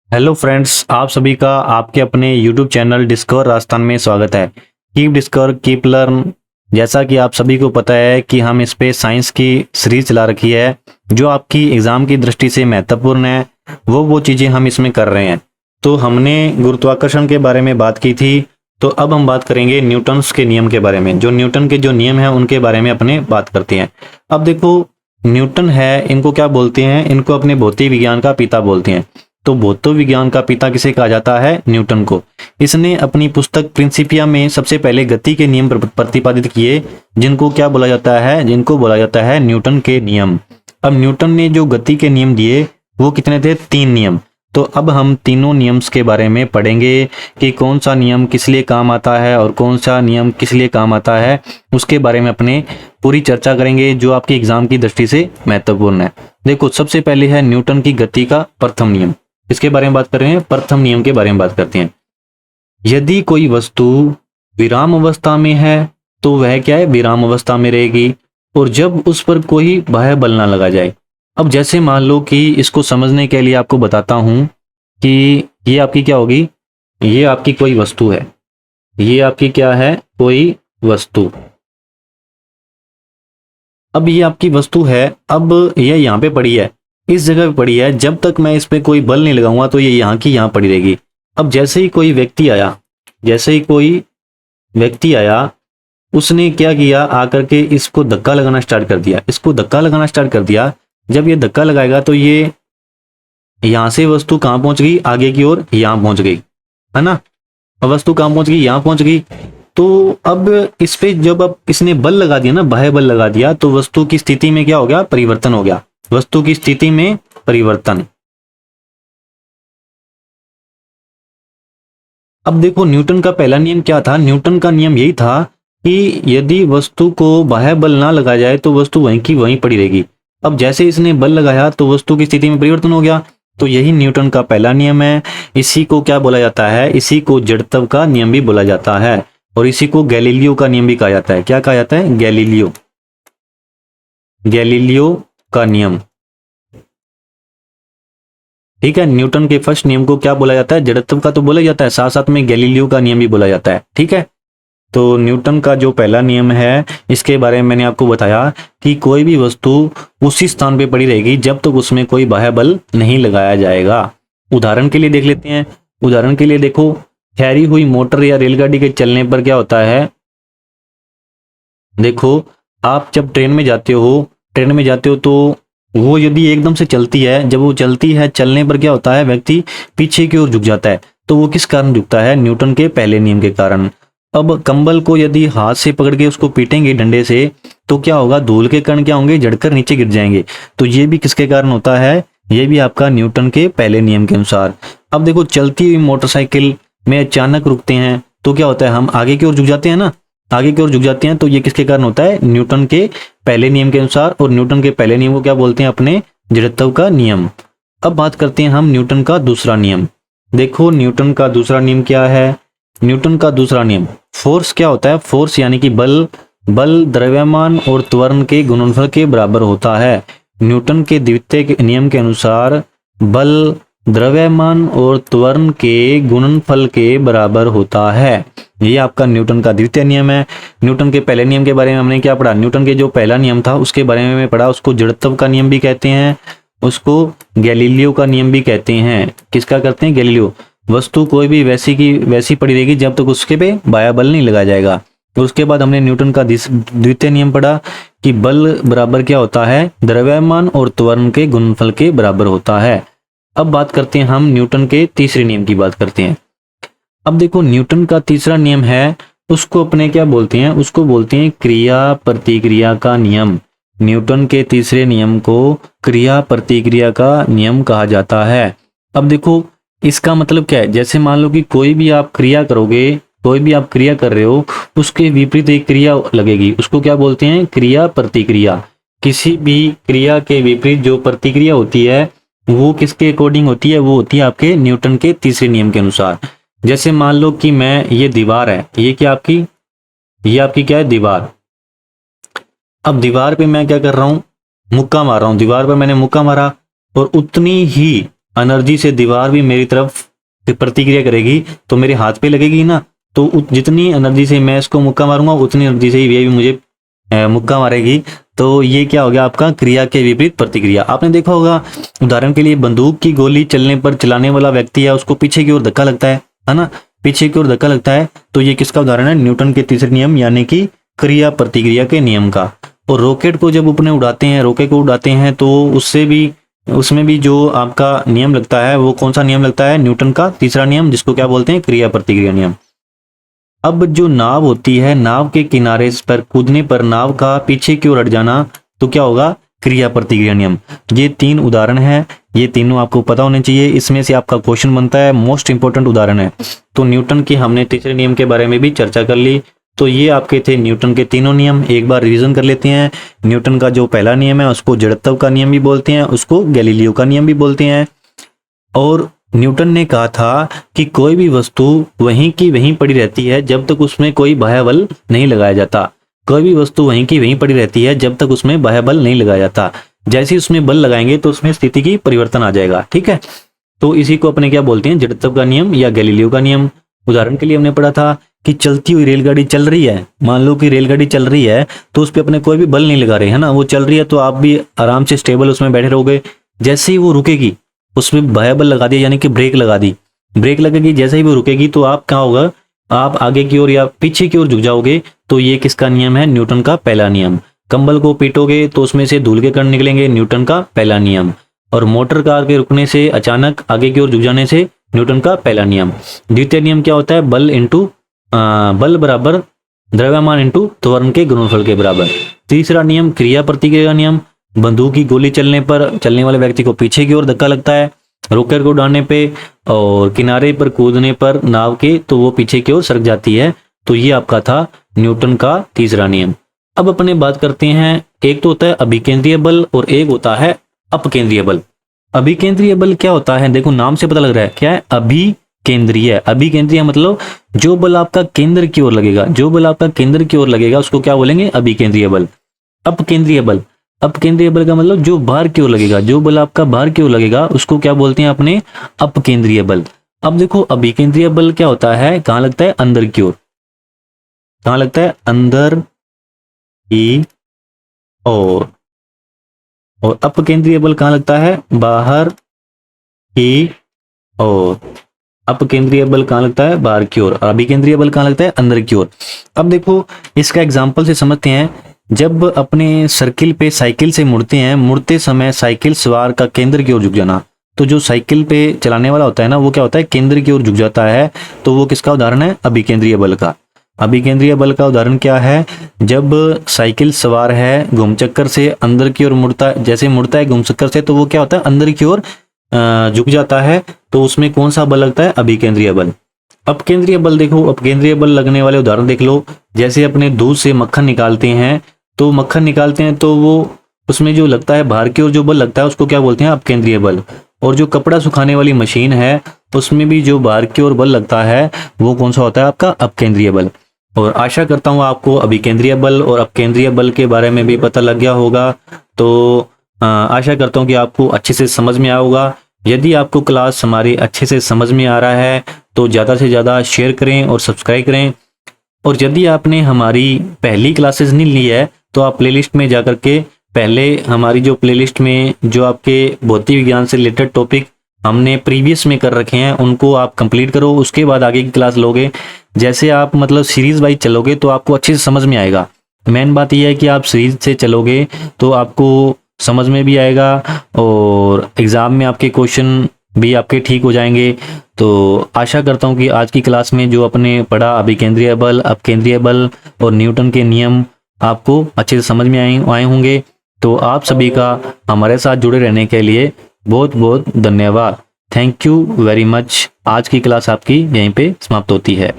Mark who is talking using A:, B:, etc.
A: Hello friends, आप सभी का आपके अपने यूट्यूब चैनल डिस्कवर राजस्थान में स्वागत है। Keep discover keep learn. जैसा कि आप सभी को पता है कि हम इस पे साइंस की सीरीज चला रखी है जो आपकी एग्जाम की दृष्टि से महत्वपूर्ण है। वो चीज़ें हम इसमें कर रहे हैं। तो हमने गुरुत्वाकर्षण के बारे में बात की थी, तो अब हम बात करेंगे न्यूटन्स के नियम के बारे में। जो न्यूटन के जो नियम है उनके बारे में अपने बात करते हैं। अब देखो, न्यूटन है, इनको क्या बोलते हैं? इनको अपने भौतिक विज्ञान का पिता बोलते हैं। तो भौतिक विज्ञान का पिता किसे कहा जाता है? न्यूटन को। इसने अपनी पुस्तक प्रिंसिपिया में सबसे पहले गति के नियम प्रतिपादित किए, जिनको क्या बोला जाता है? जिनको बोला जाता है न्यूटन के नियम। अब न्यूटन ने जो गति के नियम दिए वो कितने थे? 3 नियम। तो अब हम तीनों नियम्स के बारे में पढ़ेंगे कि कौन सा नियम किस लिए काम आता है और कौन सा नियम किस लिए काम आता है। उसके बारे में अपने पूरी चर्चा करेंगे जो आपके एग्जाम की दृष्टि से महत्वपूर्ण है। देखो, सबसे पहले है न्यूटन की गति का प्रथम नियम। इसके बारे में बात कर रहे हैं, प्रथम नियम के बारे में बात करते हैं। यदि कोई वस्तु विराम अवस्था में है तो वह क्या है? विराम अवस्था में रहेगी, और जब उस पर कोई बाह्य बल ना लगा जाए। अब जैसे मान लो कि इसको समझने के लिए आपको बताता हूं कि ये आपकी क्या होगी? ये आपकी कोई वस्तु है। ये आपकी क्या है? कोई वस्तु। अब ये आपकी वस्तु है। अब ये यहाँ पे पड़ी है, इस जगह पे पड़ी है। जब तक मैं इस पे कोई बल नहीं लगाऊंगा तो ये यहाँ की यहाँ पड़ी रहेगी। अब जैसे ही कोई व्यक्ति आया, जैसे ही कोई व्यक्ति आया, उसने क्या किया? आकर के इसको धक्का लगाना स्टार्ट कर दिया। इसको धक्का लगाना स्टार्ट कर दिया। जब ये धक्का लगाएगा तो ये यहाँ से वस्तु कहाँ पहुंच गई? आगे की ओर यहाँ पहुंच गई, है ना। अब वस्तु कहाँ पहुंच गई? यहाँ पहुंच गई। तो अब इस पे जब अब इसने बल लगा दिया ना, बाह्य बल लगा दिया, तो वस्तु की स्थिति में क्या हो गया? परिवर्तन हो गया। वस्तु की स्थिति में परिवर्तन। अब देखो, न्यूटन का पहला नियम क्या था? न्यूटन का नियम यही था कि यदि वस्तु को बाह्य बल ना लगाया जाए तो वस्तु वहीं की वहीं पड़ी रहेगी। अब जैसे इसने बल लगाया तो वस्तु की स्थिति में परिवर्तन हो गया। तो यही न्यूटन का पहला नियम है। इसी को क्या बोला जाता है? इसी को जड़त्व का नियम भी बोला जाता है, और इसी को गैलीलियो का नियम भी कहा जाता है। क्या कहा जाता है? गैलीलियो, गैलीलियो का नियम। ठीक है, न्यूटन के फर्स्ट नियम को क्या बोला जाता है? जड़त्व का तो बोला जाता है, साथ साथ में गैलीलियो का नियम भी बोला जाता है। ठीक है, तो न्यूटन का जो पहला नियम है, इसके बारे में मैंने आपको बताया कि कोई भी वस्तु उसी स्थान पे पड़ी रहेगी जब तक उसमें कोई बाह्य बल नहीं लगाया जाएगा। उदाहरण के लिए देख लेते हैं। उदाहरण के लिए देखो, ठहरी हुई मोटर या रेलगाड़ी के चलने पर क्या होता है? देखो, आप जब ट्रेन में जाते हो, ट्रेन में जाते हो तो वो यदि एकदम से चलती है, जब वो चलती है, चलने पर क्या होता है? व्यक्ति पीछे की ओर झुक जाता है। तो वो किस कारण झुकता है? न्यूटन के पहले नियम के कारण। अब कंबल को यदि हाथ से पकड़ के उसको पीटेंगे डंडे से, तो क्या होगा? धूल के कण क्या होंगे? जड़कर नीचे गिर जाएंगे। तो ये भी किसके कारण होता है? ये भी आपका न्यूटन के पहले नियम के अनुसार। अब देखो, चलती हुई मोटरसाइकिल में अचानक रुकते हैं तो क्या होता है? हम आगे की ओर झुक जाते हैं ना, आगे की ओर झुक जाते हैं। तो ये किसके कारण होता है? न्यूटन के पहले नियम के अनुसार। और न्यूटन के पहले नियम को क्या बोलते हैं? अपने जड़त्व का नियम। अब बात करते हैं हम न्यूटन का दूसरा नियम। देखो, न्यूटन का दूसरा नियम क्या है? न्यूटन का दूसरा नियम, फोर्स क्या होता है? फोर्स यानी कि बल। बल द्रव्यमान और त्वरण के गुणनफल के बराबर होता है। न्यूटन के द्वितीय नियम के अनुसार बल द्रव्यमान और त्वरण के गुणनफल के बराबर होता है। ये आपका न्यूटन का द्वितीय नियम है। न्यूटन के पहले नियम के बारे में हमने क्या पढ़ा? न्यूटन के जो पहला नियम था उसके बारे में पढ़ा। उसको जड़त्व का नियम भी कहते हैं, उसको गैलीलियो का नियम भी कहते हैं। किसका करते हैं? गैलीलियो। वस्तु कोई भी वैसी की वैसी पड़ी रहेगी जब तक उसके पे बाह्य बल नहीं लगाया जाएगा। तो उसके बाद हमने न्यूटन का द्वितीय नियम पढ़ा कि बल बराबर क्या होता है? द्रव्यमान और त्वरण के गुणनफल के बराबर होता है। अब बात करते हैं हम न्यूटन के तीसरे नियम की बात करते हैं। अब देखो, न्यूटन का तीसरा नियम है, उसको अपने क्या बोलते हैं? उसको बोलते हैं क्रिया प्रतिक्रिया का नियम। न्यूटन के तीसरे नियम को क्रिया प्रतिक्रिया का नियम कहा जाता है। अब देखो, इसका मतलब क्या है? जैसे मान लो कि कोई भी आप क्रिया करोगे, कोई भी आप क्रिया कर रहे हो, उसके विपरीत एक क्रिया लगेगी, उसको क्या बोलते हैं? क्रिया प्रतिक्रिया। किसी भी क्रिया के विपरीत जो प्रतिक्रिया होती है वो किसके अकॉर्डिंग होती है? वो होती है आपके न्यूटन के तीसरे नियम के अनुसार। जैसे मान लो कि मैं, ये दीवार है, ये क्या आपकी, ये आपकी क्या है? दीवार। अब दीवार पे मैं क्या कर रहा हूं? मुक्का मार रहा हूं। दीवार पर मैंने मुक्का मारा, और उतनी ही एनर्जी से दीवार भी मेरी तरफ प्रतिक्रिया करेगी तो मेरे हाथ पे लगेगी ना, तो जितनी एनर्जी से मैं इसको मुक्का मारूंगा उतनी एनर्जी से ही ये भी मुझे मुक्का मारेगी। तो ये क्या हो गया आपका क्रिया के विपरीत प्रतिक्रिया। आपने देखा होगा उदाहरण के लिए बंदूक की गोली चलने पर चलाने वाला व्यक्ति है उसको पीछे की ओर धक्का लगता है ना, पीछे की ओर धक्का लगता है। तो ये किसका उदाहरण है? न्यूटन के तीसरे नियम यानी कि क्रिया प्रतिक्रिया के नियम का। और रॉकेट को जब अपने उड़ाते हैं, रॉकेट को उड़ाते हैं तो उसमें भी जो आपका नियम लगता है वो कौन सा नियम लगता है? न्यूटन का तीसरा नियम, जिसको क्या बोलते हैं? क्रिया प्रतिक्रिया नियम। अब जो नाव होती है, नाव के किनारे पर कूदने पर नाव का पीछे की ओर हट जाना, तो क्या होगा? क्रिया प्रतिक्रिया नियम। ये 3 उदाहरण है, ये तीनों आपको पता होने चाहिए। इसमें से आपका क्वेश्चन बनता है, मोस्ट इंपोर्टेंट उदाहरण है। तो न्यूटन की हमने तीसरे नियम के बारे में भी चर्चा कर ली। तो ये आपके थे न्यूटन के तीनों नियम। एक बार रिवीजन कर लेते हैं। न्यूटन का जो पहला नियम है उसको जड़त्व का नियम भी बोलते हैं, उसको गैलीलियो का नियम भी बोलते हैं। और न्यूटन ने कहा था कि कोई भी वस्तु वहीं की वहीं पड़ी रहती है जब तक उसमें कोई बाह्य बल नहीं लगाया जाता। कोई भी वस्तु वहीं की वहीं पड़ी रहती है जब तक उसमें बाह्य बल नहीं लगाया जाता। जैसे ही उसमें बल लगाएंगे तो उसमें स्थिति की परिवर्तन आ जाएगा। ठीक है, तो इसी को अपने क्या बोलते हैं? जड़त्व का नियम या गैलीलियो का नियम। उदाहरण के लिए हमने पढ़ा था कि चलती हुई रेलगाड़ी चल रही है, मान लो कि रेलगाड़ी चल रही है तो उस पर अपने कोई भी बल नहीं लगा रहे, है ना, वो चल रही है तो आप भी आराम से स्टेबल उसमें बैठे रहोगे। जैसे ही वो रुकेगी उसमें बाह्य बल लगा दिया, यानी कि ब्रेक लगा दी, ब्रेक लगेगी, जैसे ही वो रुकेगी तो आप क्या होगा? आप आगे की ओर या पीछे की ओर झुक जाओगे। तो ये किसका नियम है? न्यूटन का पहला नियम। कंबल को पीटोगे तो उसमें से धूल के कण निकलेंगे, न्यूटन का पहला नियम। और मोटर कार के रुकने से अचानक आगे की ओर झुक जाने से न्यूटन का पहला नियम। द्वितीय नियम क्या होता है? बल बराबर द्रव्यमान इंटू त्वरण के गुणनफल के बराबर। तीसरा नियम क्रिया प्रतिक्रिया का नियम। बंदूक की गोली चलने पर चलने वाले व्यक्ति को पीछे की ओर धक्का लगता है, रॉकेट को उड़ाने पे और किनारे पर कूदने पर नाव के तो वो पीछे की ओर सरक जाती है। तो ये आपका था न्यूटन का तीसरा नियम। अब अपने बात करते हैं, एक तो होता है अभिकेंद्रीय बल और एक होता है अपकेंद्रीय बल। अभिकेंद्रीय बल क्या होता है? देखो नाम से पता लग रहा है क्या है? अभिकेंद्रीय। अभिकेंद्रीय मतलब जो बल आपका केंद्र की ओर लगेगा, जो बल आपका केंद्र की ओर लगेगा उसको क्या बोलेंगे? अभिकेंद्रीय बल। अपकेंद्रीय बल, अपकेंद्रीय बल का मतलब जो बाहर की ओर लगेगा, जो बल आपका बाहर की ओर लगेगा उसको क्या बोलते हैं अपने? अपकेंद्रीय बल। अब देखो अभिकेंद्रीय बल क्या होता है? कहाँ लगता है? अंदर की ओर। कहाँ लगता है? अंदर की ओर। और अपकेंद्रीय बल कहाँ लगता है? बाहर की ओर। अपकेंद्रीय बल कहाँ लगता है? बाहर की ओर। अभिकेंद्रीय बल कहाँ लगता है? अंदर की ओर। अब देखो इसका एग्जाम्पल से समझते हैं। जब अपने सर्किल पे साइकिल से मुड़ते हैं, मुड़ते समय साइकिल सवार का केंद्र की ओर झुक जाना, तो जो साइकिल पे चलाने वाला होता है ना वो क्या होता है? केंद्र की ओर झुक जाता है। तो वो किसका उदाहरण है? अभिकेंद्रीय बल का। अभिकेंद्रीय बल का उदाहरण क्या है? जब साइकिल सवार है घुमचक्कर से अंदर की ओर मुड़ता है, जैसे मुड़ता है घुमचक्कर से तो वो क्या होता है? अंदर की ओर झुक जाता है। तो उसमें कौन सा बल लगता है? अभिकेंद्रीय बल। अपकेंद्रीय बल देखो, अपकेंद्रीय बल लगने वाले उदाहरण देख लो। जैसे अपने दूध से मक्खन निकालते हैं, तो मक्खन निकालते हैं तो वो उसमें जो लगता है बाहर की ओर जो बल लगता है उसको क्या बोलते हैं? अपकेंद्रीय बल। और जो कपड़ा सुखाने वाली मशीन है उसमें भी जो बाहर की ओर बल लगता है वो कौन सा होता है? आपका अपकेंद्रीय बल। और आशा करता हूँ आपको अभिकेंद्रीय बल और अपकेंद्रीय बल के बारे में भी पता लग गया होगा। तो आशा करता हूँ कि आपको अच्छे से समझ में आया होगा। यदि आपको क्लास हमारी अच्छे से समझ में आ रहा है तो ज़्यादा से ज़्यादा शेयर करें और सब्सक्राइब करें। और यदि आपने हमारी पहली क्लासेस नहीं ली है तो आप प्लेलिस्ट में जाकर के पहले हमारी जो प्लेलिस्ट में जो आपके भौतिक विज्ञान से रिलेटेड टॉपिक हमने प्रीवियस में कर रखे हैं उनको आप कंप्लीट करो, उसके बाद आगे की क्लास लोगे। जैसे आप मतलब सीरीज वाइज चलोगे तो आपको अच्छे से समझ में आएगा। मेन बात यह है कि आप सीरीज से चलोगे तो आपको समझ में भी आएगा और एग्जाम में आपके क्वेश्चन भी आपके ठीक हो जाएंगे। तो आशा करता हूँ कि आज की क्लास में जो अपने पढ़ा अभिकेंद्रीय बल, अपकेंद्रीय बल और न्यूटन के नियम आपको अच्छे से समझ में आए होंगे। तो आप सभी का हमारे साथ जुड़े रहने के लिए बहुत बहुत धन्यवाद। Thank you very much. आज की क्लास आपकी यहीं पे समाप्त होती है।